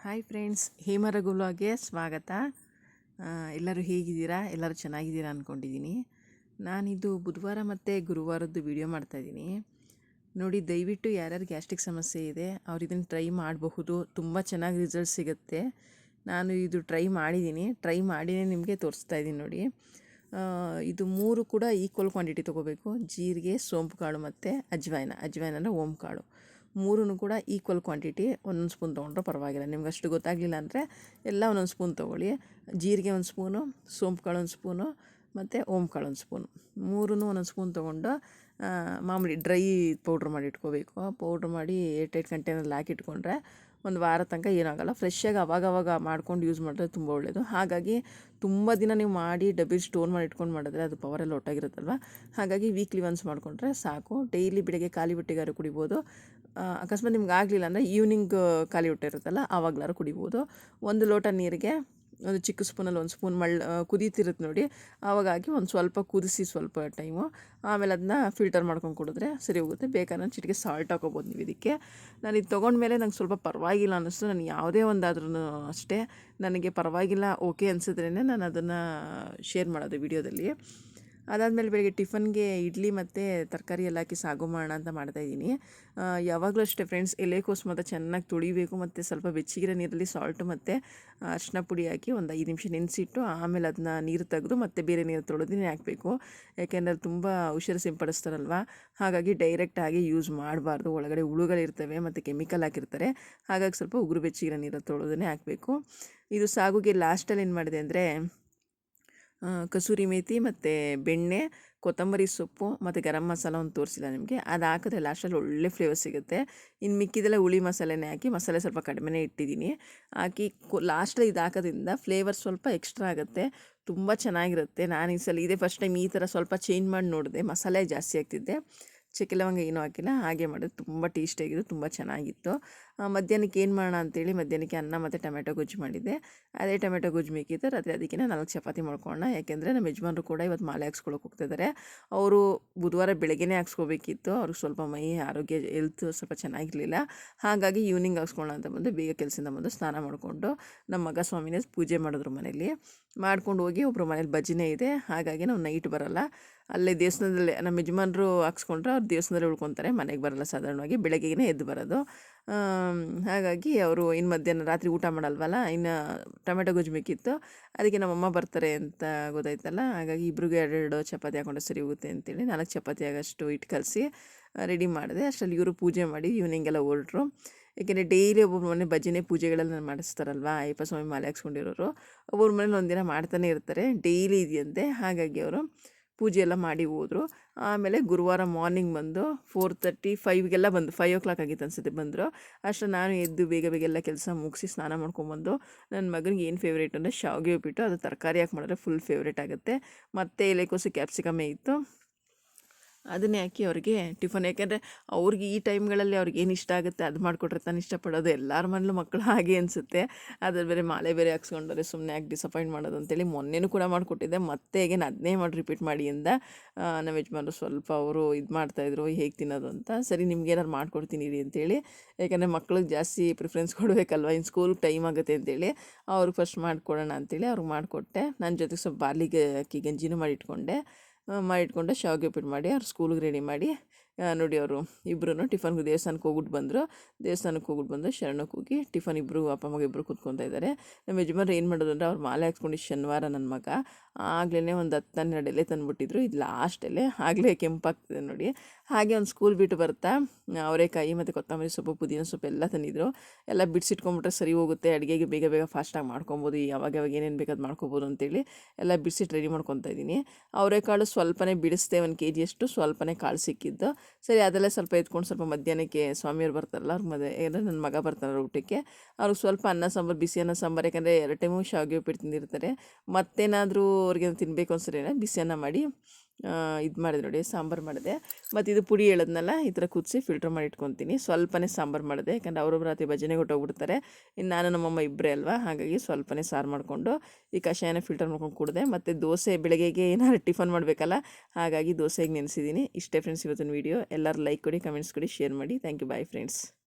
Hi friends, ಹೇಮರಗುಲಾಗೆ ಸ್ವಾಗತ. ಎಲ್ಲರೂ ಹೇಗಿದ್ದೀರಾ? ಎಲ್ಲರೂ ಚೆನ್ನಾಗಿದ್ದೀರಾ ಅಂದ್ಕೊಂಡಿದ್ದೀನಿ. ನಾನಿದು ಬುಧವಾರ ಮತ್ತು ಗುರುವಾರದ್ದು ವಿಡಿಯೋ ಮಾಡ್ತಾಯಿದ್ದೀನಿ. ನೋಡಿ, ದಯವಿಟ್ಟು ಯಾರ್ಯಾರು ಗ್ಯಾಸ್ಟ್ರಿಕ್ ಸಮಸ್ಯೆ ಇದೆ ಅವ್ರು ಇದನ್ನು ಟ್ರೈ ಮಾಡಬಹುದು. ತುಂಬ ಚೆನ್ನಾಗಿ ರಿಸಲ್ಟ್ ಸಿಗುತ್ತೆ. ನಾನು ಇದು ಟ್ರೈ ಮಾಡಿನೇ ನಿಮಗೆ ತೋರಿಸ್ತಾ ಇದ್ದೀನಿ. ನೋಡಿ, ಇದು 3 ಕೂಡ ಈಕ್ವಲ್ ಕ್ವಾಂಟಿಟಿ ತೊಗೋಬೇಕು. ಜೀರಿಗೆ, ಸೋಂಪು ಕಾಳು ಮತ್ತು ಅಜ್ವೈನ ಅಂದರೆ ಓಮ್ ಕಾಳು, 3 ಕೂಡ ಈಕ್ವಲ್ ಕ್ವಾಂಟಿಟಿ ಒಂದೊಂದು ಸ್ಪೂನ್ ತೊಗೊಂಡ್ರೆ ಪರವಾಗಿಲ್ಲ. ನಿಮ್ಗೆ ಅಷ್ಟು ಗೊತ್ತಾಗಲಿಲ್ಲ ಅಂದರೆ ಎಲ್ಲ ಒಂದೊಂದು ಸ್ಪೂನ್ ತೊಗೊಳ್ಳಿ. ಜೀರಿಗೆ 1 ಸ್ಪೂನು, ಸೋಂಪು ಕಾಳು 1 ಸ್ಪೂನು ಮತ್ತು ಓಮ್ ಕಾಳು 1 ಸ್ಪೂನು, 3 ಒಂದೊಂದು ಸ್ಪೂನ್ ತೊಗೊಂಡು ಮಾಮೂಲಿ ಡ್ರೈ ಪೌಡ್ರ್ ಮಾಡಿ ಇಟ್ಕೋಬೇಕು. ಪೌಡ್ರ್ ಮಾಡಿ 8 ಕಂಟೈನಲ್ಲಿ ಹಾಕಿಟ್ಕೊಂಡ್ರೆ ಒಂದು ವಾರ ತನಕ ಏನಾಗಲ್ಲ. ಫ್ರೆಶ್ಶಾಗಿ ಅವಾಗವಾಗ ಮಾಡ್ಕೊಂಡು ಯೂಸ್ ಮಾಡಿದ್ರೆ ತುಂಬ ಒಳ್ಳೆಯದು. ಹಾಗಾಗಿ ತುಂಬ ದಿನ ನೀವು ಮಾಡಿ ಡಬ್ಬಿ ಸ್ಟೋರ್ ಮಾಡಿ ಇಟ್ಕೊಂಡು ಮಾಡಿದ್ರೆ ಅದು ಪವರೆಲ್ಲ ಒಟ್ಟಾಗಿರುತ್ತಲ್ವ. ಹಾಗಾಗಿ ವೀಕ್ಲಿ ಒನ್ಸ್ ಮಾಡಿಕೊಂಡ್ರೆ ಸಾಕು. ಡೈಲಿ ಬೆಳಗ್ಗೆ ಖಾಲಿ ಹೊಟ್ಟೆಗಾರು ಕುಡಿಬೋದು. ಅಕಸ್ಮಾತ್ ನಿಮ್ಗೆ ಆಗಲಿಲ್ಲ ಅಂದರೆ ಈವ್ನಿಂಗ್ ಖಾಲಿ ಹೊಟ್ಟೆ ಇರುತ್ತಲ್ಲ ಆವಾಗಲಾರು ಕುಡಿಬೋದು. 1 ಲೋಟ ನೀರಿಗೆ ಒಂದು ಚಿಕ್ಕ ಸ್ಪೂನಲ್ಲಿ 1 ಸ್ಪೂನ್ ಕುದೀತಿರುತ್ತೆ ನೋಡಿ, ಆವಾಗ ಹಾಕಿ ಒಂದು ಸ್ವಲ್ಪ ಕುದಿಸಿ ಸ್ವಲ್ಪ ಟೈಮು, ಆಮೇಲೆ ಅದನ್ನ ಫಿಲ್ಟರ್ ಮಾಡ್ಕೊಂಡು ಕುಡಿದ್ರೆ ಸರಿ ಹೋಗುತ್ತೆ. ಬೇಕಾದ್ರೆ ಚಿಟಿಕೆ ಸಾಲ್ಟ್ ಹಾಕೋಬೋದು ನೀವು ಇದಕ್ಕೆ. ನಾನು ಇದು ತೊಗೊಂಡ್ಮೇಲೆ ನಂಗೆ ಸ್ವಲ್ಪ ಪರವಾಗಿಲ್ಲ ಅನ್ನಿಸ್ತು. ನಾನು ಯಾವುದೇ ಒಂದಾದ್ರೂ ಅಷ್ಟೇ ನನಗೆ ಪರವಾಗಿಲ್ಲ ಓಕೆ ಅನಿಸಿದ್ರೇ ನಾನು ಅದನ್ನು ಶೇರ್ ಮಾಡೋದು ವಿಡಿಯೋದಲ್ಲಿ. ಅದಾದಮೇಲೆ ಬೆಳಗ್ಗೆ ಟಿಫನ್ಗೆ ಇಡ್ಲಿ ಮತ್ತು ತರಕಾರಿ ಎಲ್ಲ ಹಾಕಿ ಸಾಗು ಮಾಡೋಣ ಅಂತ ಮಾಡ್ತಾಯಿದ್ದೀನಿ. ಯಾವಾಗಲೂ ಅಷ್ಟೇ ಫ್ರೆಂಡ್ಸ್, ಎಲೆಕೋಸು ಮತ್ತು ಚೆನ್ನಾಗಿ ತೊಳಿಬೇಕು ಮತ್ತು ಸ್ವಲ್ಪ ಬೆಚ್ಚಗಿರೋ ನೀರಲ್ಲಿ ಸಾಲ್ಟು ಮತ್ತು ಅರಿಶಿನ ಪುಡಿ ಹಾಕಿ ಒಂದು 5 ನಿಮಿಷ ನೆನೆಸಿಟ್ಟು ಆಮೇಲೆ ಅದನ್ನ ನೀರು ತೆಗೆದು ಮತ್ತೆ ಬೇರೆ ನೀರು ತೊಳೆದಿನೇ ಹಾಕಬೇಕು. ಯಾಕೆಂದರೆ ತುಂಬ ಔಷಧ ಸಿಂಪಡಿಸ್ತಾರಲ್ವ, ಹಾಗಾಗಿ ಡೈರೆಕ್ಟಾಗಿ ಯೂಸ್ ಮಾಡಬಾರ್ದು. ಒಳಗಡೆ ಹುಳುಗಳಿರ್ತವೆ ಮತ್ತು ಕೆಮಿಕಲ್ ಹಾಕಿರ್ತಾರೆ. ಹಾಗಾಗಿ ಸ್ವಲ್ಪ ಉಗುರು ಬೆಚ್ಚಗಿರೋ ನೀರಲ್ಲಿ ತೊಳೆದೇ ಹಾಕಬೇಕು. ಇದು ಸಾಗುಗೆ ಲಾಸ್ಟಲ್ಲಿ ಏನು ಮಾಡಿದೆ ಅಂದರೆ ಕಸೂರಿ ಮೇಥಿ ಮತ್ತು ಬೆಣ್ಣೆ, ಕೊತ್ತಂಬರಿ ಸೊಪ್ಪು ಮತ್ತು ಗರಂ ಮಸಾಲ ಒಂದು ತೋರಿಸಿಲ್ಲ ನಿಮಗೆ, ಅದು ಹಾಕಿದ್ರೆ ಲಾಸ್ಟಲ್ಲಿ ಒಳ್ಳೆ ಫ್ಲೇವರ್ ಸಿಗುತ್ತೆ. ಇನ್ನು ಮಿಕ್ಕಿದೆಲ್ಲ ಹುಳಿ ಮಸಾಲೆನೇ ಹಾಕಿ, ಮಸಾಲೆ ಸ್ವಲ್ಪ ಕಡಿಮೆನೇ ಇಟ್ಟಿದ್ದೀನಿ. ಹಾಕಿ ಲಾಸ್ಟಲ್ಲಿ ಇದು ಹಾಕೋದ್ರಿಂದ ಫ್ಲೇವರ್ ಸ್ವಲ್ಪ ಎಕ್ಸ್ಟ್ರಾ ಆಗುತ್ತೆ, ತುಂಬ ಚೆನ್ನಾಗಿರುತ್ತೆ. ನಾನು ಈ ಸಲ ಇದೇ ಫಸ್ಟ್ ಟೈಮ್ ಈ ಥರ ಸ್ವಲ್ಪ ಚೇಂಜ್ ಮಾಡಿ ನೋಡಿದೆ. ಮಸಾಲೆ ಜಾಸ್ತಿ ಆಗ್ತಿದ್ದೆ, ಚಕ್ಕೆ ಲವಂಗ ಏನೂ ಹಾಕಿಲ್ಲ, ಹಾಗೆ ಮಾಡಿದ್ರೆ ತುಂಬ ಟೇಸ್ಟಿಯಾಗಿದ್ದು, ತುಂಬ ಚೆನ್ನಾಗಿತ್ತು. ಮಧ್ಯಾಹ್ನಕ್ಕೆ ಏನು ಮಾಡೋಣ ಅಂತೇಳಿ ಮಧ್ಯಾಹ್ನಕ್ಕೆ ಅನ್ನ ಮತ್ತು ಟೊಮೆಟೊ ಗೊಜ್ಜು ಮಾಡಿದ್ದೆ. ಅದೇ ಟೊಮೆಟೊ ಗೊಜ್ಜು ಬೇಕಿತ್ತು ರಾತ್ರಿ, ಅದಕ್ಕೆ 4 ಚಪಾತಿ ಮಾಡ್ಕೊಳ್ಳೋಣ. ಯಾಕೆಂದರೆ ನಮ್ಮ ಯಜಮಾನರು ಕೂಡ ಇವತ್ತು ಮಾಲೆ ಹಾಕ್ಸ್ಕೊಳಕ್ಕೆ ಹೋಗ್ತಿದ್ದಾರೆ. ಅವರು ಬುಧವಾರ ಬೆಳಗ್ಗೆನೇ ಹಾಕ್ಸ್ಕೋಬೇಕಿತ್ತು. ಅವ್ರಿಗೆ ಸ್ವಲ್ಪ ಮೈ ಆರೋಗ್ಯ ಹೆಲ್ತ್ ಸ್ವಲ್ಪ ಚೆನ್ನಾಗಿರಲಿಲ್ಲ. ಹಾಗಾಗಿ ಈವ್ನಿಂಗ್ ಹಾಕ್ಸ್ಕೊಳ್ಳೋಣ ಅಂತ ಬಂದು ಬೇಗ ಕೆಲಸದಿಂದ ಬಂದು ಸ್ನಾನ ಮಾಡಿಕೊಂಡು ನಮ್ಮ ಮಗ ಸ್ವಾಮಿನೇ ಪೂಜೆ ಮಾಡಿದ್ರು ಮನೇಲಿ. ಮಾಡ್ಕೊಂಡು ಹೋಗಿ ಒಬ್ಬರು ಮನೇಲಿ ಭಜನೆ ಇದೆ, ಹಾಗಾಗಿ ನಾವು ನೈಟ್ ಬರೋಲ್ಲ. ಅಲ್ಲೇ ದೇವಸ್ಥಾನದಲ್ಲೇ ನಮ್ಮ ಯಜಮಾನರು ಹಾಕ್ಸ್ಕೊಂಡ್ರೆ ಅವ್ರು ದೇವಸ್ಥಾನದಲ್ಲೇ ಉಳ್ಕೊತಾರೆ, ಮನೆಗೆ ಬರೋಲ್ಲ. ಸಾಧಾರಣವಾಗಿ ಬೆಳಗ್ಗೆನೇ ಎದ್ದು ಬರೋದು. ಹಾಗಾಗಿ ಅವರು ಇನ್ನು ಮಧ್ಯಾಹ್ನ ರಾತ್ರಿ ಊಟ ಮಾಡಲ್ವಲ್ಲ, ಇನ್ನು ಟೊಮೆಟೊ ಗೊಜ್ಜು ಬೇಕಿತ್ತು. ಅದಕ್ಕೆ ನಮ್ಮಮ್ಮ ಬರ್ತಾರೆ ಅಂತ ಗೊತ್ತಾಯ್ತಲ್ಲ, ಹಾಗಾಗಿ ಇಬ್ರಿಗೂ 2 ಚಪಾತಿ ಹಾಕೊಂಡ್ರೆ ಸರಿ ಹೋಗುತ್ತೆ ಅಂತೇಳಿ 4 ಚಪಾತಿ ಆಗೋಷ್ಟು ಹಿಟ್ಟು ಕಲಸಿ ರೆಡಿ ಮಾಡಿದೆ. ಅಷ್ಟರಲ್ಲಿ ಇವರು ಪೂಜೆ ಮಾಡಿ ಈವ್ನಿಂಗೆಲ್ಲ ಹೊರಟ್ರು. ಏಕೆಂದರೆ ಡೈಲಿ ಒಬ್ಬೊಬ್ರು ಮನೆ ಭಜನೆ ಪೂಜೆಗಳೆಲ್ಲ ಮಾಡಿಸ್ತಾರಲ್ವ, ಅಯ್ಯಪ್ಪ ಸ್ವಾಮಿ ಮಾಲೆ ಹಾಕ್ಸ್ಕೊಂಡಿರೋರು ಒಬ್ಬೊಬ್ರ ಮನೇಲಿ ಒಂದಿನ ಮಾಡ್ತಾನೆ ಇರ್ತಾರೆ, ಡೈಲಿ ಇದೆಯಂತೆ. ಹಾಗಾಗಿ ಅವರು ಪೂಜೆ ಎಲ್ಲ ಮಾಡಿ ಹೋದರು. ಆಮೇಲೆ ಗುರುವಾರ ಮಾರ್ನಿಂಗ್ ಬಂದು 4:30 5ಗೆಲ್ಲ ಬಂದು 5 o'clock ಆಗಿತ್ತು ಅನಿಸುತ್ತೆ ಬಂದರು. ಅಷ್ಟು ನಾನು ಎದ್ದು ಬೇಗ ಎಲ್ಲ ಕೆಲಸ ಮುಗಿಸಿ ಸ್ನಾನ ಮಾಡ್ಕೊಂಬಂದು, ನನ್ನ ಮಗನಿಗೆ ಏನು ಫೇವ್ರೇಟ್ ಅಂದರೆ ಶಾವಿಗೆ ಉಪ್ಪಿಟ್ಟು, ಅದು ತರಕಾರಿ ಹಾಕಿ ಮಾಡಿದ್ರೆ ಫುಲ್ ಫೇವ್ರೇಟ್ ಆಗುತ್ತೆ. ಮತ್ತು ಎಲೆಕೋಸು ಕ್ಯಾಪ್ಸಿಕಮ್ಮೇ ಇತ್ತು, ಅದನ್ನೇ ಹಾಕಿ ಅವ್ರಿಗೆ ಟಿಫನ್. ಯಾಕೆಂದರೆ ಅವ್ರಿಗೆ ಈ ಟೈಮ್ಗಳಲ್ಲಿ ಅವ್ರಿಗೆ ಏನು ಇಷ್ಟ ಆಗುತ್ತೆ ಅದು ಮಾಡಿಕೊಟ್ರೆ ತಾನು ಇಷ್ಟಪಡೋದು. ಎಲ್ಲರ ಮನೇಲೂ ಮಕ್ಕಳು ಹಾಗೆ ಅನಿಸುತ್ತೆ. ಅದ್ರ ಬೇರೆ ಮಾಲೆ ಬೇರೆ ಹಾಕ್ಸ್ಕೊಂಡ್ರೆ ಸುಮ್ಮನೆ ಯಾಕೆ ಡಿಸಪಾಯಿಂಟ್ ಮಾಡೋದು ಅಂತೇಳಿ ಮೊನ್ನೆನೂ ಕೂಡ ಮಾಡಿಕೊಟ್ಟಿದ್ದೆ. ಮತ್ತೆ ಹೇಗೆ ಅದನ್ನೇ ಮಾಡಿ ರಿಪೀಟ್ ಮಾಡಿ ಅಂದ ನಮ್ಮ ಯಜಮಾನರು. ಸ್ವಲ್ಪ ಅವರು ಇದು ಮಾಡ್ತಾಯಿದ್ರು ಹೇಗೆ ತಿನ್ನೋದು ಅಂತ. ಸರಿ, ನಿಮ್ಗೆ ಏನಾರು ಮಾಡ್ಕೊಡ್ತೀನಿ ರೀ ಅಂತೇಳಿ, ಯಾಕೆಂದರೆ ಮಕ್ಳಿಗೆ ಜಾಸ್ತಿ ಪ್ರಿಫರೆನ್ಸ್ ಕೊಡಬೇಕಲ್ವ, ಇನ್ನು ಸ್ಕೂಲ್ಗೆ ಟೈಮ್ ಆಗುತ್ತೆ ಅಂತೇಳಿ ಅವ್ರಿಗೆ ಫಸ್ಟ್ ಮಾಡಿಕೊಡೋಣ ಅಂತೇಳಿ ಅವ್ರಿಗೆ ಮಾಡಿಕೊಟ್ಟೆ. ನನ್ನ ಜೊತೆಗೆ ಸ್ವಲ್ಪ ಬಾರ್ಲಿಗೆ ಅಕ್ಕಿ ಗಂಜಿನೂ ಮಾಡಿಟ್ಕೊಂಡೆ. ಶಾವಿಗೆ ಉಪ್ಪಿಟ್ಟು ಮಾಡಿ ಅವ್ರು ಸ್ಕೂಲಿಗೆ ರೆಡಿ ಮಾಡಿ ನೋಡಿ, ಅವರು ಇಬ್ಬರೂ ಟಿಫನ್ಗೆ ದೇವಸ್ಥಾನಕ್ಕೆ ಹೋಗ್ಬಿಟ್ಟು ಬಂದು ಶರಣಕ್ಕೆ ಹೋಗಿ ಟಿಫನ್ ಇಬ್ಬರು ಅಪ್ಪ ಮಗ ಇಬ್ಬರು ಕೂತ್ಕೊತಾ ಇದ್ದಾರೆ. ನಮ್ಮ ಯಜಮಾನ್ರು ಏನು ಮಾಡೋದು ಅಂದರೆ ಅವ್ರು ಮಾಲೆ ಹಾಕ್ಸ್ಕೊಂಡು ಶನಿವಾರ ನನ್ನ ಮಗ ಆಗಲೇ ಒಂದು 10-12 ಎಲೆ ತಂದುಬಿಟ್ಟಿದ್ರು. ಇದು ಲಾಸ್ಟಲ್ಲೇ ಆಗಲೇ ಕೆಂಪಾಗ್ತದೆ ನೋಡಿ. ಹಾಗೆ ಒಂದು ಸ್ಕೂಲ್ ಬಿಟ್ಟು ಬರ್ತಾ ಅವರೆಕಾಯಿ ಮತ್ತು ಕೊತ್ತಂಬರಿ ಸೊಪ್ಪು, ಪುದೀನ ಸೊಪ್ಪು ಎಲ್ಲ ತಂದಿದ್ರು. ಎಲ್ಲ ಬಿಡಿಸಿಟ್ಕೊಂಬಿಟ್ರೆ ಸರಿ ಹೋಗುತ್ತೆ, ಅಡುಗೆಗೆ ಬೇಗ ಫಾಸ್ಟಾಗಿ ಮಾಡ್ಕೊಬೋದು, ಯಾವಾಗ ಏನೇನು ಬೇಕಾದು ಮಾಡ್ಕೊಬೋದು ಅಂತೇಳಿ ಎಲ್ಲ ಬಿಡಿಸಿಟ್ಟು ರೆಡಿ ಮಾಡ್ಕೊತಾ ಇದ್ದೀನಿ. ಅವರೆಕಾಳು ಸ್ವಲ್ಪನೇ ಬಿಡಿಸ್ದೆ, 1 kg ಸ್ವಲ್ಪನೇ ಕಾಳು ಸಿಕ್ಕಿದ್ದು. ಸರಿ, ಅದೆಲ್ಲ ಸ್ವಲ್ಪ ಎತ್ಕೊಂಡು ಸ್ವಲ್ಪ ಮಧ್ಯಾಹ್ನಕ್ಕೆ ಸ್ವಾಮಿಯವ್ರು ಬರ್ತಾರಲ್ಲ ಅವ್ರ ಏನಂದರೆ ನನ್ನ ಮಗ ಬರ್ತಾರೆ ಊಟಕ್ಕೆ, ಅವ್ರಿಗೆ ಸ್ವಲ್ಪ ಅನ್ನ ಸಾಂಬಾರು, ಬಿಸಿ ಅನ್ನ ಸಾಂಬಾರು. ಯಾಕಂದರೆ 2 ಟೈಮು ಶಾವಿಗೆ ಉಪ್ಪಿಟ್ಟು ತಿಂದಿರ್ತಾರೆ. ಮತ್ತೇನಾದರೂ ಅವ್ರಿಗೆ ತಿನ್ನಬೇಕು ಅನ್ಸರಿ ಬಿಸಿ ಅನ್ನ ಮಾಡಿ ಇದು ಮಾಡಿದೆ ನೋಡಿ, ಸಾಂಬಾರು ಮಾಡಿದೆ. ಮತ್ತು ಇದು ಪುಡಿ ಹೇಳೋದ್ನೆಲ್ಲ ಈ ಥರ ಕುದಿಸಿ ಫಿಲ್ಟರ್ ಮಾಡಿ ಇಟ್ಕೊತೀನಿ. ಸ್ವಲ್ಪನೇ ಸಾಂಬಾರು ಮಾಡಿದೆ, ಯಾಕಂದರೆ ಅವರೊಬ್ಬರು ರಾತ್ರಿ ಭಜನೆಗೆ ಹೊಟ್ಟೋಗ್ಬಿಡ್ತಾರೆ. ಇನ್ನು ನಾನು ನಮ್ಮಮ್ಮ ಇಬ್ಬರೇ ಅಲ್ವಾ, ಹಾಗಾಗಿ ಸ್ವಲ್ಪನೇ ಸಾರು ಮಾಡಿಕೊಂಡು ಈ ಕಷಾಯನ ಫಿಲ್ಟರ್ ಮಾಡ್ಕೊಂಡು ಕುಡಿದೆ. ಮತ್ತು ದೋಸೆ ಬೆಳಗ್ಗೆಗೆ ಏನಾದ್ರು ಟಿಫನ್ ಮಾಡಬೇಕಲ್ಲ, ಹಾಗಾಗಿ ದೋಸೆಗೆ ನೆನೆಸಿದ್ದೀನಿ. ಇಷ್ಟೇ ಫ್ರೆಂಡ್ಸ್ ಇವತ್ತಿನ ವೀಡಿಯೋ. ಎಲ್ಲರೂ ಲೈಕ್ ಕೊಡಿ, ಕಮೆಂಟ್ಸ್ ಕೊಡಿ, ಶೇರ್ ಮಾಡಿ. Thank you. Bye friends.